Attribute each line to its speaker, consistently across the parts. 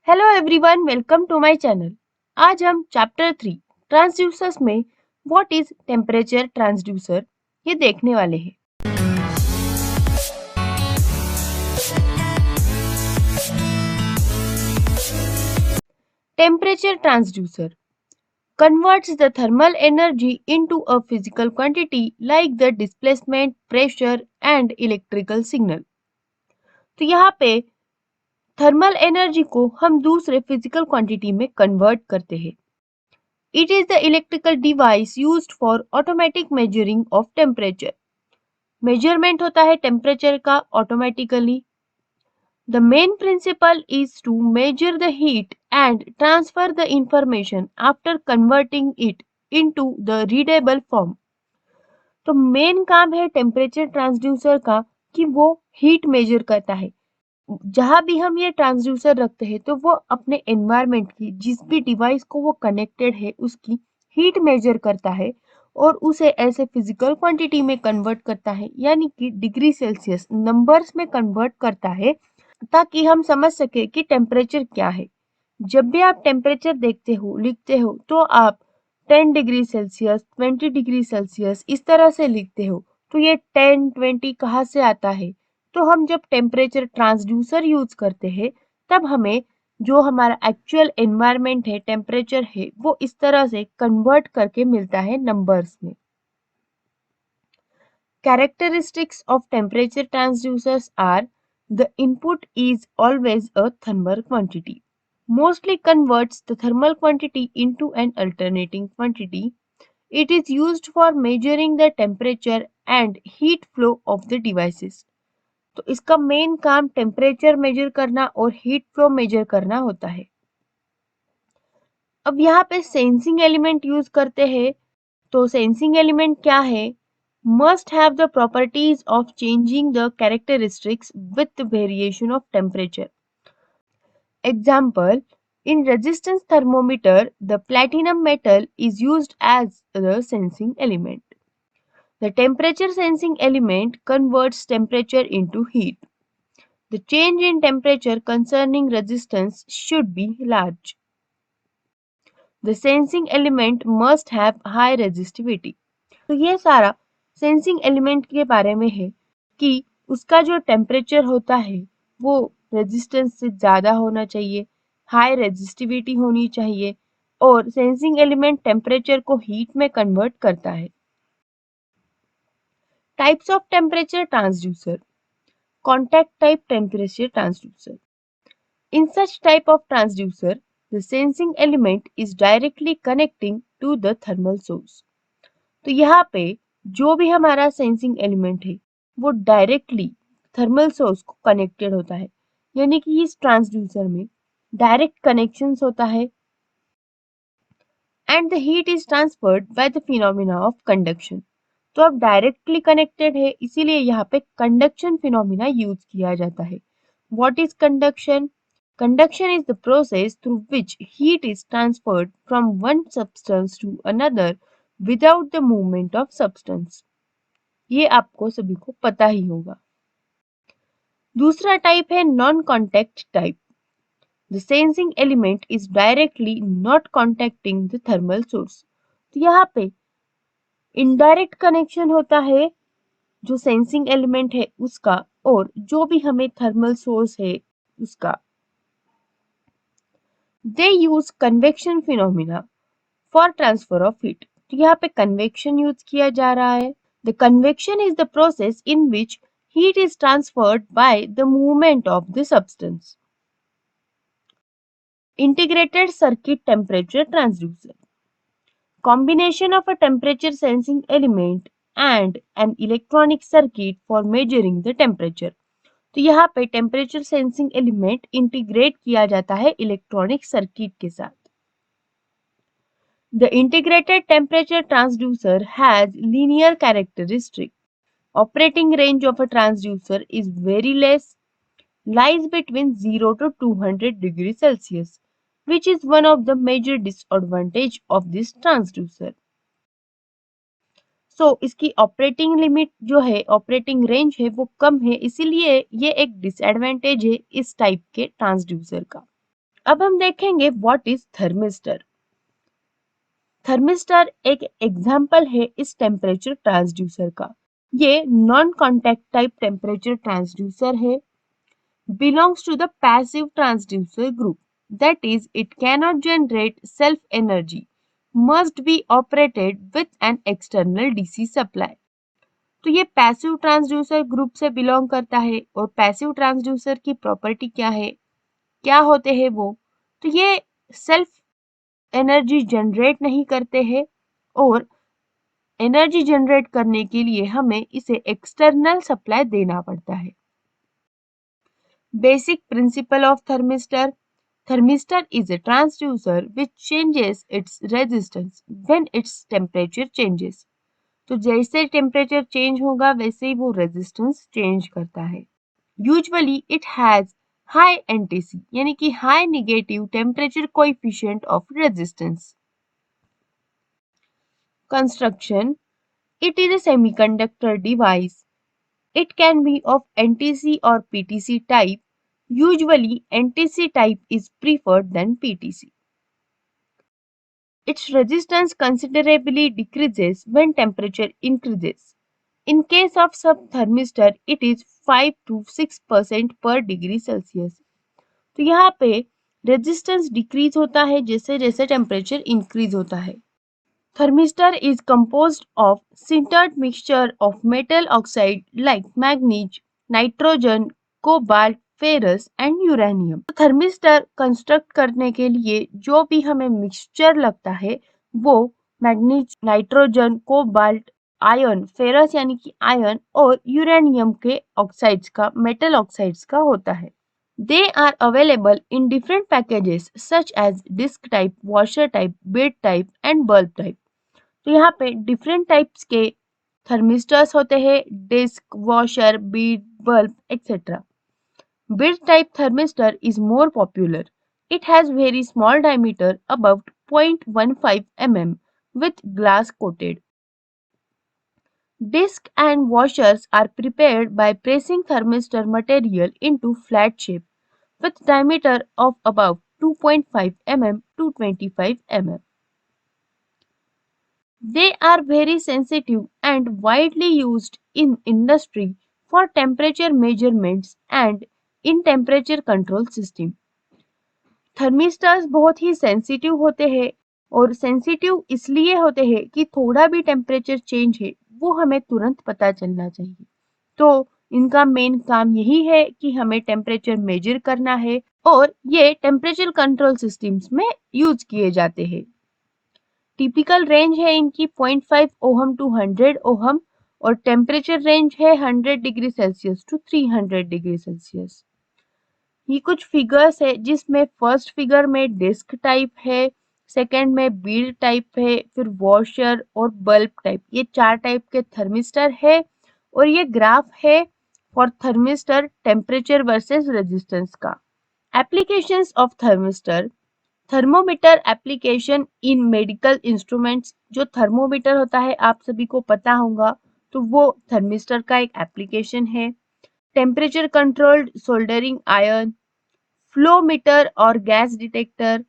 Speaker 1: Hello everyone, welcome to my channel. आज हम chapter 3 transducers में व्हाट इज टेम्परेचर ट्रांसड्यूसर ये देखने वाले हैं। Temperature transducer converts the thermal energy into a physical quantity like the displacement, pressure and electrical signal। तो यहाँ पे थर्मल एनर्जी को हम दूसरे फिजिकल क्वांटिटी में कन्वर्ट करते हैं। It is the electrical device used for automatic measuring of temperature। Measurement होता है टेम्परेचर का automatically. The main principle is to measure the heat and transfer the information after converting it into the readable form. तो main काम है temperature transducer का कि वो heat major करता है। जहां भी हम ये ट्रांसड्यूसर रखते हैं तो वो अपने एनवायरनमेंट की जिस भी डिवाइस को वो कनेक्टेड है उसकी हीट मेजर करता है और उसे ऐसे फिजिकल क्वांटिटी में कन्वर्ट करता है, यानी कि डिग्री सेल्सियस नंबर्स में कन्वर्ट करता है ताकि हम समझ सके कि टेम्परेचर क्या है। जब भी आप टेम्परेचर देखते हो लिखते हो तो आप 10 डिग्री सेल्सियस 20 डिग्री सेल्सियस इस तरह से लिखते हो। तो ये 10 20 कहाँ से आता है? तो हम जब टेम्परेचर ट्रांसड्यूसर यूज करते हैं तब हमें जो हमारा एक्चुअल एनवायरनमेंट है, टेम्परेचर है, वो इस तरह से कन्वर्ट करके मिलता है नंबर्स में। Characteristics of temperature transducers are: the input is always a thermal quantity, mostly converts the thermal quantity into an alternating quantity. It is used for measuring the temperature and heat flow of the devices। तो इसका main काम temperature measure करना और heat flow measure करना होता है। अब यहाँ पे सेंसिंग एलिमेंट यूज करते हैं। तो सेंसिंग एलिमेंट क्या है? Must have the properties of changing the characteristics with the variation of temperature। Example, in resistance thermometer, the platinum metal is used as the sensing element। The temperature sensing element converts temperature into heat। The change in temperature concerning resistance should be large। The sensing element must have high resistivity। तो ये सारा sensing element के बारे में है कि उसका जो टेम्परेचर होता है वो रेजिस्टेंस से ज़्यादा होना चाहिए, हाई रेजिस्टिविटी होनी चाहिए और सेंसिंग एलिमेंट टेम्परेचर को हीट में कन्वर्ट करता है। Types of temperature transducer. Contact type temperature transducer. In such type of transducer the sensing element is directly connecting to the thermal source. तो यहाँ पे जो भी हमारा सेंसिंग एलिमेंट है वो डायरेक्टली थर्मल सोर्स को कनेक्टेड होता है, यानी कि इस ट्रांसड्यूसर में डायरेक्ट कनेक्शंस होता है and the heat is transferred by the phenomena of conduction. तो अब डायरेक्टली कनेक्टेड है इसीलिए यहाँ पे कंडक्शन फिनोमिना यूज किया जाता है। What is conduction? Conduction is the process through which heat is transferred from one substance to another without the movement of substance. ये आपको सभी को पता ही होगा। दूसरा टाइप है non contact type. The sensing element is directly not contacting the thermal source. तो यहाँ पे इनडायरेक्ट कनेक्शन होता है जो सेंसिंग एलिमेंट है उसका और जो भी हमें थर्मल सोर्स है उसका। They use convection phenomena for transfer of heat. तो यहाँ पे कन्वेक्शन यूज किया जा रहा है। The convection is the process in which heat is transferred by the movement of the substance। Integrated circuit temperature transducer। Combination of a temperature sensing element and an electronic circuit for measuring the temperature। तो यहाँ पे temperature sensing element integrate किया जाता है electronic circuit के साथ। The integrated temperature transducer has linear characteristic। Operating range of a transducer is very less, lies between 0 to 200 degrees Celsius, which is one of the major disadvantage of this transducer। इसकी operating limit जो है, operating range है वो कम है, इसीलिए ये एक disadvantage है इस टाइप के ट्रांसड्यूसर का। अब हम देखेंगे व्हाट इज थर्मिस्टर। थर्मिस्टर एक एग्जाम्पल है इस टेम्परेचर ट्रांसड्यूसर का। ये non contact type temperature transducer है, belongs to the passive transducer group. That is, it cannot generate self energy, must be operated with an external DC supply. तो ये passive transducer group से belong करता है। और passive transducer की property क्या है, क्या होते हैं वो, तो ये सेल्फ एनर्जी जनरेट नहीं करते हैं और एनर्जी जनरेट करने के लिए हमें इसे एक्सटर्नल सप्लाई देना पड़ता है। Basic principle of thermistor. Thermistor is a transducer which changes its resistance when its temperature changes. तो जैसे टेम्परेचर चेंज होगा वैसे ही वो रेजिस्टेंस चेंज करता है। Usually it has high NTC यानी कि high negative temperature coefficient of resistance. Construction. It is a semiconductor device. It can be of NTC or PTC type. Usually, NTC type is preferred than PTC. Its resistance considerably decreases when temperature increases. In case of some thermistor, it is 5 to 6% per degree Celsius. तो यहाँ पे resistance decrease होता है जैसे जैसे temperature increase होता है। Thermistor is composed of sintered mixture of metal oxide like manganese, nitrogen, cobalt, ferrous and uranium. Thermistor construct करने के लिए जो भी हमें मिक्सचर लगता है वो manganese, nitrogen, cobalt, iron, ferrous यानी कि आयरन और यूरेनियम के ऑक्साइड्स का, मेटल ऑक्साइड्स का होता है। They are available in different packages such as disc type, washer type, bead type and bulb type. तो यहाँ पे डिफरेंट टाइप्स के थर्मिस्टर्स होते हैं, disc, washer, bead, bulb etcetera. Bead type thermistor is more popular. It has very small diameter about 0.15 mm with glass coated. Disc and washers are prepared by pressing thermistor material into flat shape with diameter of about 2.5 mm to 25 mm. They are very sensitive and widely used in industry for temperature measurements and in temperature control system. Thermistors बहुत ही sensitive होते हैं और sensitive इसलिए होते हैं कि थोड़ा भी टेम्परेचर चेंज है वो हमें तुरंत पता चलना चाहिए। तो इनका मेन काम यही है कि हमें टेम्परेचर मेजर करना है और ये टेम्परेचर कंट्रोल सिस्टम्स में यूज किए जाते हैं। टिपिकल रेंज है इनकी 0.5 ओहम टू 100 ओहम और टेम्परेचर रेंज है 100 degree Celsius to 300 degree Celsius. ये कुछ फिगर्स है जिसमें फर्स्ट फिगर में डिस्क टाइप है, सेकंड में बीड टाइप है, फिर वॉशर और बल्ब टाइप, ये 4 टाइप के थर्मिस्टर है। और ये ग्राफ है for thermistor temperature versus resistance का। Applications of thermistor. Thermometer application in medical instruments. जो थर्मोमीटर होता है आप सभी को पता होगा, तो वो थर्मिस्टर का एक एप्लीकेशन है। Temperature controlled soldering iron, flow meter और gas detector,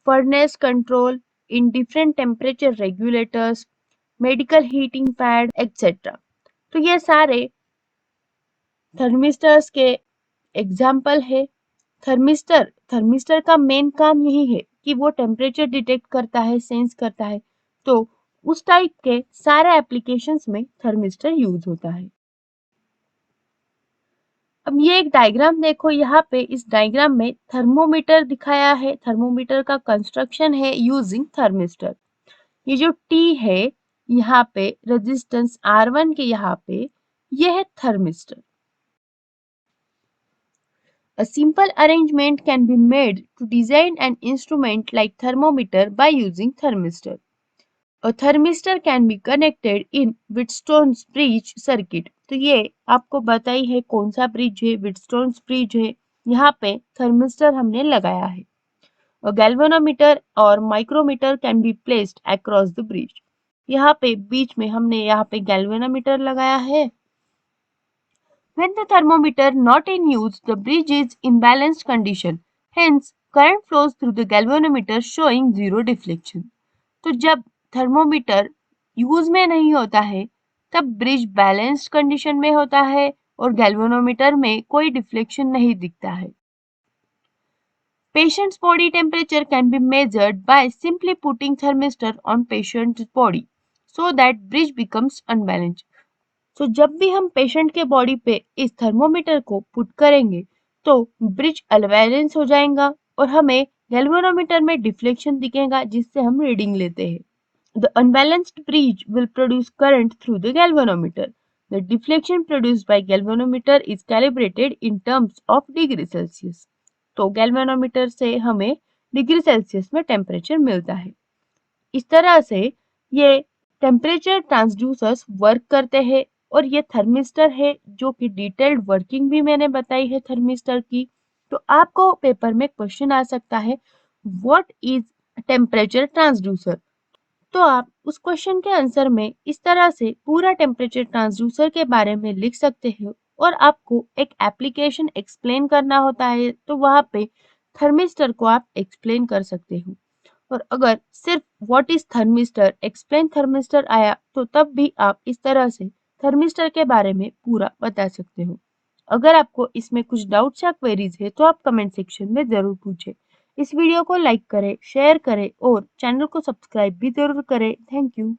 Speaker 1: furnace control in different temperature regulators, medical heating pad etcetera. तो ये सारे थर्मिस्टर्स के एग्जाम्पल है। थर्मिस्टर का मेन काम यही है कि वो टेम्परेचर डिटेक्ट करता है, सेंस करता है। तो उस टाइप के सारे एप्लीकेशंस में थर्मिस्टर यूज होता है। अब ये एक डायग्राम देखो, यहाँ पे इस डायग्राम में थर्मोमीटर दिखाया है। थर्मोमीटर का कंस्ट्रक्शन है यूजिंग थर्मिस्टर। ये जो T है यहाँ पे रेजिस्टेंस R1 के यहाँ पे, ये है thermistor. A simple arrangement can be made to design an instrument like thermometer by using thermistor. A thermistor can be connected in Wheatstone's bridge circuit. तो ये आपको बताई है कौन सा ब्रिज है, Wheatstone's ब्रिज है। यहाँ पे थर्मिस्टर हमने लगाया है। A galvanometer और micrometer can be placed across the bridge. यहाँ पे बीच में हमने यहाँ पे गैल्वेनोमीटर लगाया है। When the thermometer not in use, the bridge is in balanced condition Hence, current flows through the galvanometer showing zero deflection. तो जब थर्मोमीटर यूज में नहीं होता है तब ब्रिज बैलेंस्ड कंडीशन में होता है और गैल्वेनोमीटर में कोई डिफ्लेक्शन नहीं दिखता है. Patient's body temperature can be measured by simply putting thermistor on patient's body so that bridge becomes unbalanced. So जब भी हम पेशेंट के बॉडी पे इस थर्मोमीटर को पुट करेंगे तो ब्रिज अनबैलेंस हो जाएगा और हमें गैल्वेनोमीटर में डिफ्लेक्शन दिखेगा जिससे हम रीडिंग लेते हैं. The unbalanced bridge will produce current through the galvanometer. The deflection produced by galvanometer is calibrated in terms of degree Celsius. तो गैल्वेनोमीटर से हमें डिग्री सेल्सियस में टेम्परेचर मिलता है. इस तरह से ये टेम्परेचर ट्रांसड्यूसर्स वर्क करते हैं और ये थर्मिस्टर है जो कि डिटेल्ड वर्किंग भी मैंने बताई है थर्मिस्टर की. तो आपको पेपर में क्वेश्चन आ सकता है व्हाट इज टेम्परेचर ट्रांसड्यूसर. तो आप उस क्वेश्चन के आंसर में इस तरह से पूरा टेम्परेचर ट्रांसड्यूसर के बारे में लिख सकते हो और आपको एक एप्लीकेशन एक्सप्लेन करना होता है तो वहां पे थर्मिस्टर को आप एक्सप्लेन कर सकते हो. और अगर सिर्फ what is thermistor explain thermistor आया तो तब भी आप इस तरह से थर्मिस्टर के बारे में पूरा बता सकते हो. अगर आपको इसमें कुछ डाउट्स या क्वेरीज है तो आप कमेंट सेक्शन में जरूर पूछें. इस वीडियो को लाइक करें, शेयर करें और चैनल को सब्सक्राइब भी जरूर करें. Thank you.